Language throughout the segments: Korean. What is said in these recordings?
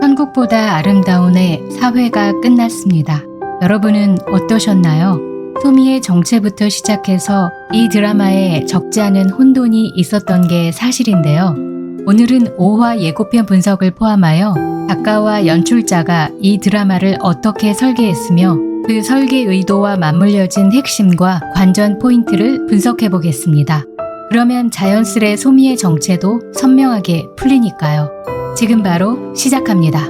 천국보다 아름다운의 4회가 끝났습니다. 여러분은 어떠셨나요? 소미의 정체부터 시작해서 이 드라마에 적지 않은 혼돈이 있었던 게 사실인데요. 오늘은 5화 예고편 분석을 포함하여 작가와 연출자가 이 드라마를 어떻게 설계했으며 그 설계 의도와 맞물려진 핵심과 관전 포인트를 분석해 보겠습니다. 그러면 자연스레 소미의 정체도 선명하게 풀리니까요. 지금 바로 시작합니다.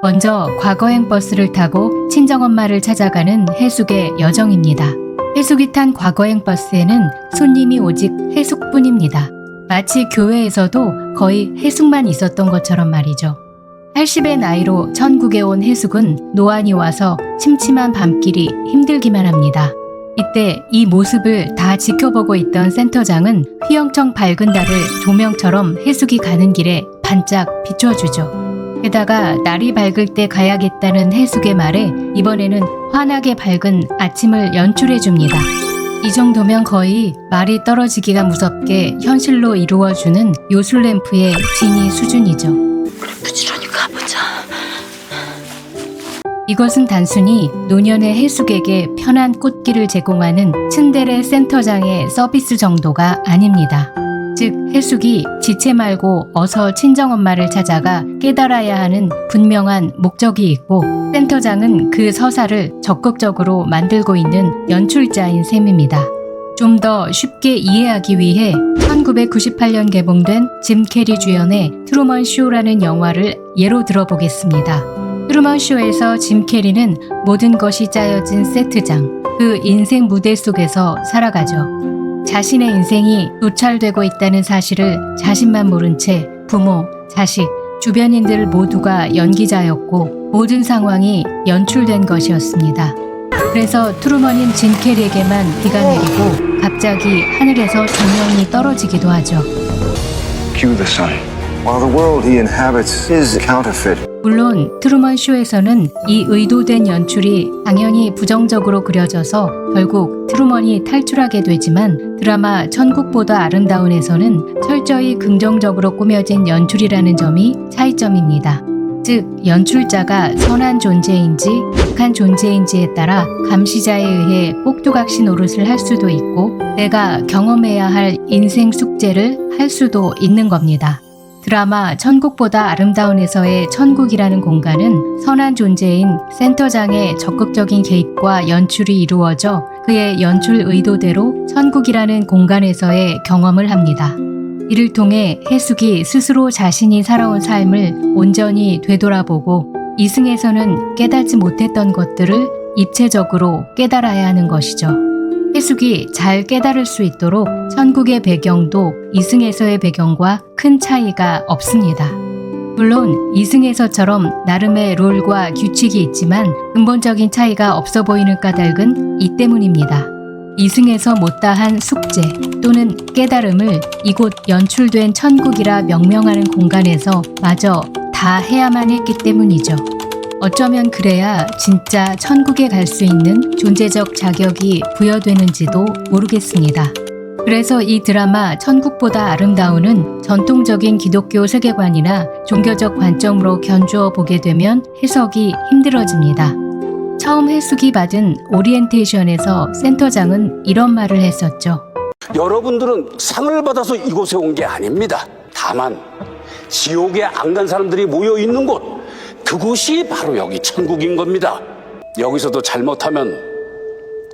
먼저 과거행 버스를 타고 친정엄마를 찾아가는 해숙의 여정입니다. 해숙이 탄 과거행 버스에는 손님이 오직 해숙뿐입니다. 마치 교회에서도 거의 해숙만 있었던 것처럼 말이죠. 80의 나이로 천국에 온 해숙은 노안이 와서 침침한 밤길이 힘들기만 합니다. 이때 이 모습을 다 지켜보고 있던 센터장은 휘영청 밝은 달을 조명처럼 해숙이 가는 길에 반짝 비춰주죠. 게다가 날이 밝을 때 가야겠다는 해숙의 말에 이번에는 환하게 밝은 아침을 연출해줍니다. 이 정도면 거의 말이 떨어지기가 무섭게 현실로 이루어주는 요술램프의 진위 수준이죠. 부지런히 가보자. 이것은 단순히 노년의 해숙에게 편한 꽃길을 제공하는 츤데레 센터장의 서비스 정도가 아닙니다. 즉 해숙이 지체 말고 어서 친정엄마를 찾아가 깨달아야 하는 분명한 목적이 있고 센터장은 그 서사를 적극적으로 만들고 있는 연출자인 셈입니다. 좀 더 쉽게 이해하기 위해 1998년 개봉된 짐 캐리 주연의 트루먼 쇼라는 영화를 예로 들어보겠습니다. 트루먼 쇼에서 짐 캐리는 모든 것이 짜여진 세트장, 그 인생 무대 속에서 살아가죠. 자신의 인생이 도찰되고 있다는 사실을 자신만 모른 채 부모, 자식, 주변인들 모두가 연기자였고 모든 상황이 연출된 것이었습니다. 그래서 트루먼인 짐 캐리에게만 비가 내리고 갑자기 하늘에서 조명이 떨어지기도 하죠. Cue the sun. While the world he inhabits is counterfeit. 물론 트루먼 쇼에서는 이 의도된 연출이 당연히 부정적으로 그려져서 결국 트루먼이 탈출하게 되지만 드라마 천국보다 아름다운에서는 철저히 긍정적으로 꾸며진 연출이라는 점이 차이점입니다. 즉 연출자가 선한 존재인지 악한 존재인지에 따라 감시자에 의해 꼭두각시 노릇을 할 수도 있고 내가 경험해야 할 인생 숙제를 할 수도 있는 겁니다. 드라마 천국보다 아름다운에서의 천국이라는 공간은 선한 존재인 센터장의 적극적인 개입과 연출이 이루어져 그의 연출 의도대로 천국이라는 공간에서의 경험을 합니다. 이를 통해 해숙이 스스로 자신이 살아온 삶을 온전히 되돌아보고 이승에서는 깨닫지 못했던 것들을 입체적으로 깨달아야 하는 것이죠. 해숙이 잘 깨달을 수 있도록 천국의 배경도 이승에서의 배경과 큰 차이가 없습니다. 물론 이승에서처럼 나름의 롤과 규칙이 있지만 근본적인 차이가 없어 보이는 까닭은 이 때문입니다. 이승에서 못다한 숙제 또는 깨달음을 이곳 연출된 천국이라 명명하는 공간에서 마저 다 해야만 했기 때문이죠. 어쩌면 그래야 진짜 천국에 갈 수 있는 존재적 자격이 부여되는지도 모르겠습니다. 그래서 이 드라마 천국보다 아름다운은 전통적인 기독교 세계관이나 종교적 관점으로 견주어 보게 되면 해석이 힘들어집니다. 처음 해숙이 받은 오리엔테이션에서 센터장은 이런 말을 했었죠. 여러분들은 상을 받아서 이곳에 온 게 아닙니다. 다만 지옥에 안 간 사람들이 모여 있는 곳, 그곳이 바로 여기 천국인 겁니다. 여기서도 잘못하면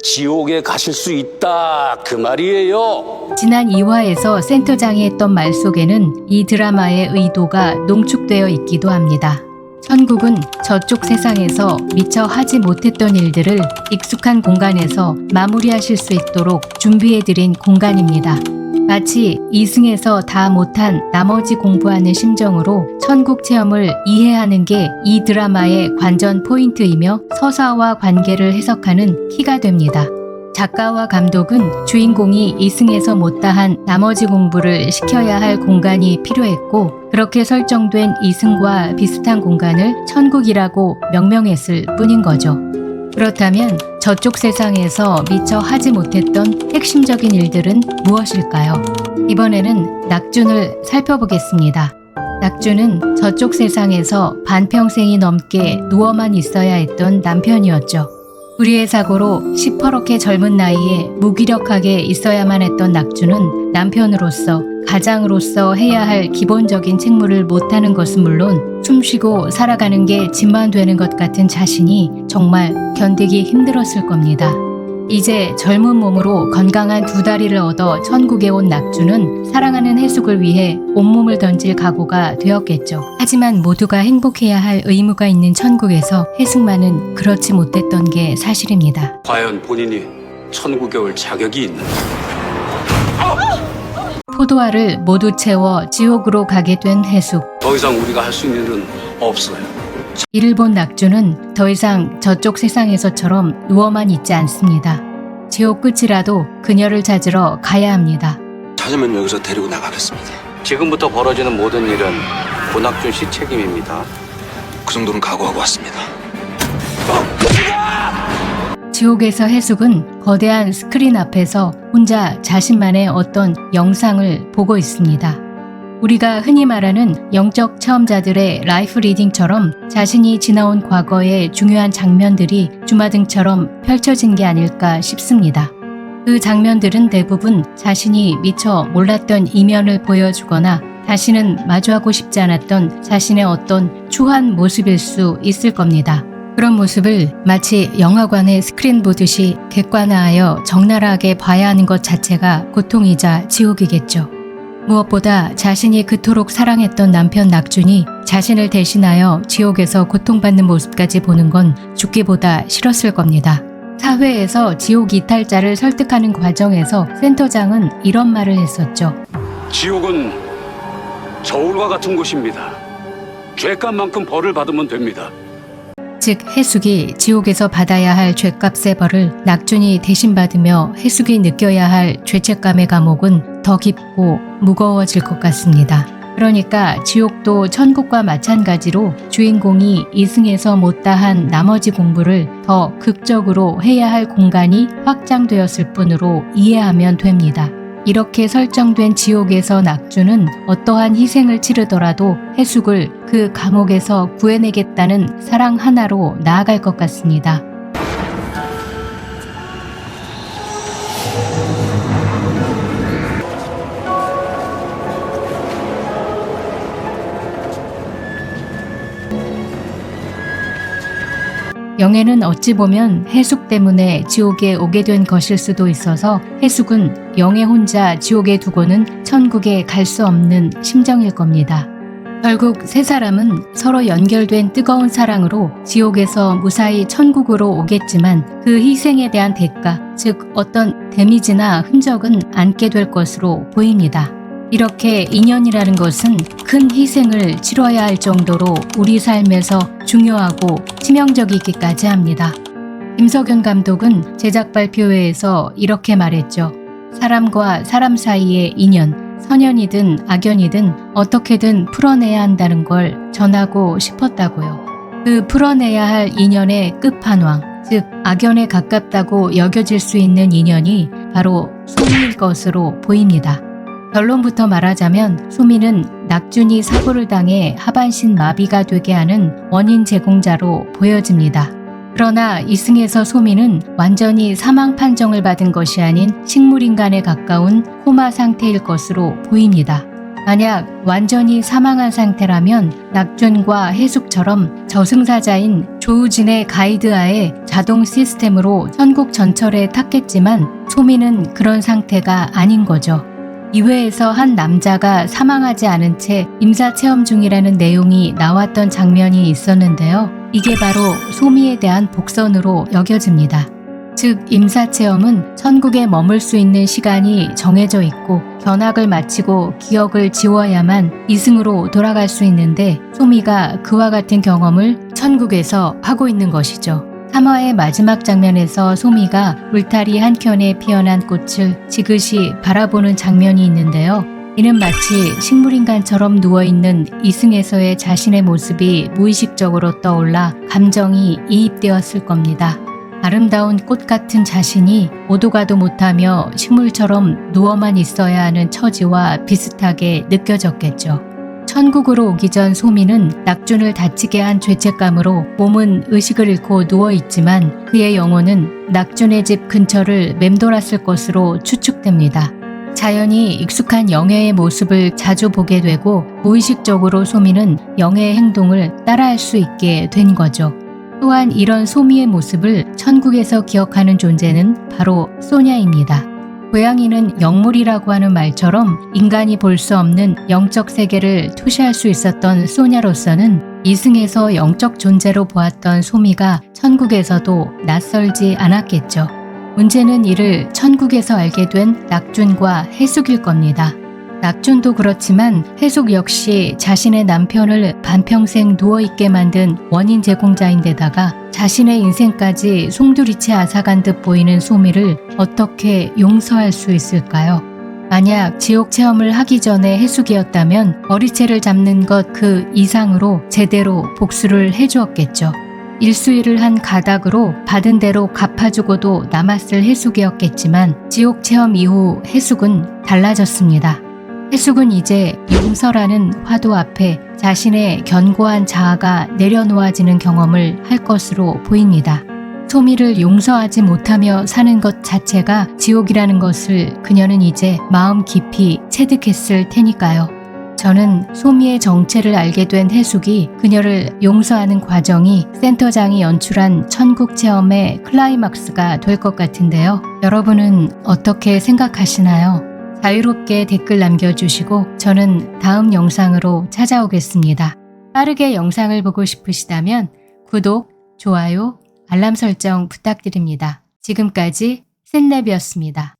지옥에 가실 수 있다, 그 말이에요. 지난 2화에서 센터장이 했던 말 속에는 이 드라마의 의도가 농축되어 있기도 합니다. 천국은 저쪽 세상에서 미처 하지 못했던 일들을 익숙한 공간에서 마무리하실 수 있도록 준비해드린 공간입니다. 마치 이승에서 다 못한 나머지 공부하는 심정으로 천국 체험을 이해하는 게 이 드라마의 관전 포인트이며 서사와 관계를 해석하는 키가 됩니다. 작가와 감독은 주인공이 이승에서 못다한 나머지 공부를 시켜야 할 공간이 필요했고 그렇게 설정된 이승과 비슷한 공간을 천국이라고 명명했을 뿐인 거죠. 그렇다면 저쪽 세상에서 미처 하지 못했던 핵심적인 일들은 무엇일까요? 이번에는 낙준을 살펴보겠습니다. 낙준은 저쪽 세상에서 반평생이 넘게 누워만 있어야 했던 남편이었죠. 불의의 사고로 시퍼렇게 젊은 나이에 무기력하게 있어야만 했던 낙준은 남편으로서 가장으로서 해야 할 기본적인 책무를 못하는 것은 물론 숨쉬고 살아가는 게 짐만 되는 것 같은 자신이 정말 견디기 힘들었을 겁니다. 이제 젊은 몸으로 건강한 두 다리를 얻어 천국에 온 낙준은 사랑하는 해숙을 위해 온몸을 던질 각오가 되었겠죠. 하지만 모두가 행복해야 할 의무가 있는 천국에서 해숙만은 그렇지 못했던 게 사실입니다. 과연 본인이 천국에 올 자격이 있는가? 포도알을 모두 채워 지옥으로 가게 된 해숙. 더 이상 우리가 할 수 있는 일은 없어요. 이를 본 낙준은 더 이상 저쪽 세상에서처럼 누워만 있지 않습니다. 지옥 끝이라도 그녀를 찾으러 가야 합니다. 찾으면 여기서 데리고 나가겠습니다. 지금부터 벌어지는 모든 일은 고낙준 씨 책임입니다. 그 정도는 각오하고 왔습니다. 지옥에서 해숙은 거대한 스크린 앞에서 혼자 자신만의 어떤 영상을 보고 있습니다. 우리가 흔히 말하는 영적 체험자들의 라이프 리딩처럼 자신이 지나온 과거의 중요한 장면들이 주마등처럼 펼쳐진 게 아닐까 싶습니다. 그 장면들은 대부분 자신이 미처 몰랐던 이면을 보여주거나 다시는 마주하고 싶지 않았던 자신의 어떤 추한 모습일 수 있을 겁니다. 그런 모습을 마치 영화관의 스크린 보듯이 객관화하여 적나라하게 봐야 하는 것 자체가 고통이자 지옥이겠죠. 무엇보다 자신이 그토록 사랑했던 남편 낙준이 자신을 대신하여 지옥에서 고통받는 모습까지 보는 건 죽기보다 싫었을 겁니다. 사회에서 지옥 이탈자를 설득하는 과정에서 센터장은 이런 말을 했었죠. 지옥은 저울과 같은 곳입니다. 죄값만큼 벌을 받으면 됩니다. 즉 해숙이 지옥에서 받아야 할 죄값의 벌을 낙준이 대신 받으며 해숙이 느껴야 할 죄책감의 감옥은 더 깊고 무거워질 것 같습니다. 그러니까 지옥도 천국과 마찬가지로 주인공이 이승에서 못다한 나머지 공부를 더 극적으로 해야 할 공간이 확장되었을 뿐으로 이해하면 됩니다. 이렇게 설정된 지옥에서 낙준은 어떠한 희생을 치르더라도 해숙을 그 감옥에서 구해내겠다는 사랑 하나로 나아갈 것 같습니다. 영애는 어찌 보면 해숙 때문에 지옥에 오게 된 것일 수도 있어서 해숙은 영애 혼자 지옥에 두고는 천국에 갈 수 없는 심정일 겁니다. 결국 세 사람은 서로 연결된 뜨거운 사랑으로 지옥에서 무사히 천국으로 오겠지만 그 희생에 대한 대가, 즉 어떤 데미지나 흔적은 않게 될 것으로 보입니다. 이렇게 인연이라는 것은 큰 희생을 치러야 할 정도로 우리 삶에서 중요하고 치명적이기까지 합니다. 김석윤 감독은 제작 발표회에서 이렇게 말했죠. 사람과 사람 사이의 인연, 선연이든 악연이든 어떻게든 풀어내야 한다는 걸 전하고 싶었다고요. 그 풀어내야 할 인연의 끝판왕, 즉 악연에 가깝다고 여겨질 수 있는 인연이 바로 소미일 것으로 보입니다. 결론부터 말하자면 소미는 낙준이 사고를 당해 하반신 마비가 되게 하는 원인 제공자로 보여집니다. 그러나 이승에서 소미는 완전히 사망 판정을 받은 것이 아닌 식물인간에 가까운 코마 상태일 것으로 보입니다. 만약 완전히 사망한 상태라면 낙준과 해숙처럼 저승사자인 조우진의 가이드하에 자동 시스템으로 천국 전철에 탔겠지만 소미는 그런 상태가 아닌 거죠. 이회에서 한 남자가 사망하지 않은 채 임사체험 중이라는 내용이 나왔던 장면이 있었는데요. 이게 바로 소미에 대한 복선으로 여겨집니다. 즉 임사체험은 천국에 머물 수 있는 시간이 정해져 있고 견학을 마치고 기억을 지워야만 이승으로 돌아갈 수 있는데 소미가 그와 같은 경험을 천국에서 하고 있는 것이죠. 3화의 마지막 장면에서 소미가 울타리 한켠에 피어난 꽃을 지그시 바라보는 장면이 있는데요. 이는 마치 식물인간처럼 누워있는 이승에서의 자신의 모습이 무의식적으로 떠올라 감정이 이입되었을 겁니다. 아름다운 꽃 같은 자신이 오도 가도 못하며 식물처럼 누워만 있어야 하는 처지와 비슷하게 느껴졌겠죠. 천국으로 오기 전 소미는 낙준을 다치게 한 죄책감으로 몸은 의식을 잃고 누워있지만 그의 영혼은 낙준의 집 근처를 맴돌았을 것으로 추측됩니다. 자연히 익숙한 영애의 모습을 자주 보게 되고 무의식적으로 소미는 영애의 행동을 따라할 수 있게 된 거죠. 또한 이런 소미의 모습을 천국에서 기억하는 존재는 바로 소냐입니다. 고양이는 영물이라고 하는 말처럼 인간이 볼 수 없는 영적 세계를 투시할 수 있었던 소냐로서는 이승에서 영적 존재로 보았던 소미가 천국에서도 낯설지 않았겠죠. 문제는 이를 천국에서 알게 된 낙준과 해숙일 겁니다. 낙준도 그렇지만 해숙 역시 자신의 남편을 반평생 누워있게 만든 원인 제공자인데다가 자신의 인생까지 송두리째 앗아간 듯 보이는 소미를 어떻게 용서할 수 있을까요? 만약 지옥 체험을 하기 전에 해숙이었다면 머리채를 잡는 것 그 이상으로 제대로 복수를 해주었겠죠. 일수일을 한 가닥으로 받은 대로 갚아주고도 남았을 해숙이었겠지만 지옥 체험 이후 해숙은 달라졌습니다. 해숙은 이제 용서라는 화두 앞에 자신의 견고한 자아가 내려놓아지는 경험을 할 것으로 보입니다. 소미를 용서하지 못하며 사는 것 자체가 지옥이라는 것을 그녀는 이제 마음 깊이 체득했을 테니까요. 저는 소미의 정체를 알게 된 해숙이 그녀를 용서하는 과정이 센터장이 연출한 천국 체험의 클라이막스가 될 것 같은데요. 여러분은 어떻게 생각하시나요? 자유롭게 댓글 남겨주시고 저는 다음 영상으로 찾아오겠습니다. 빠르게 영상을 보고 싶으시다면 구독, 좋아요, 알람 설정 부탁드립니다. 지금까지 샌랩이었습니다.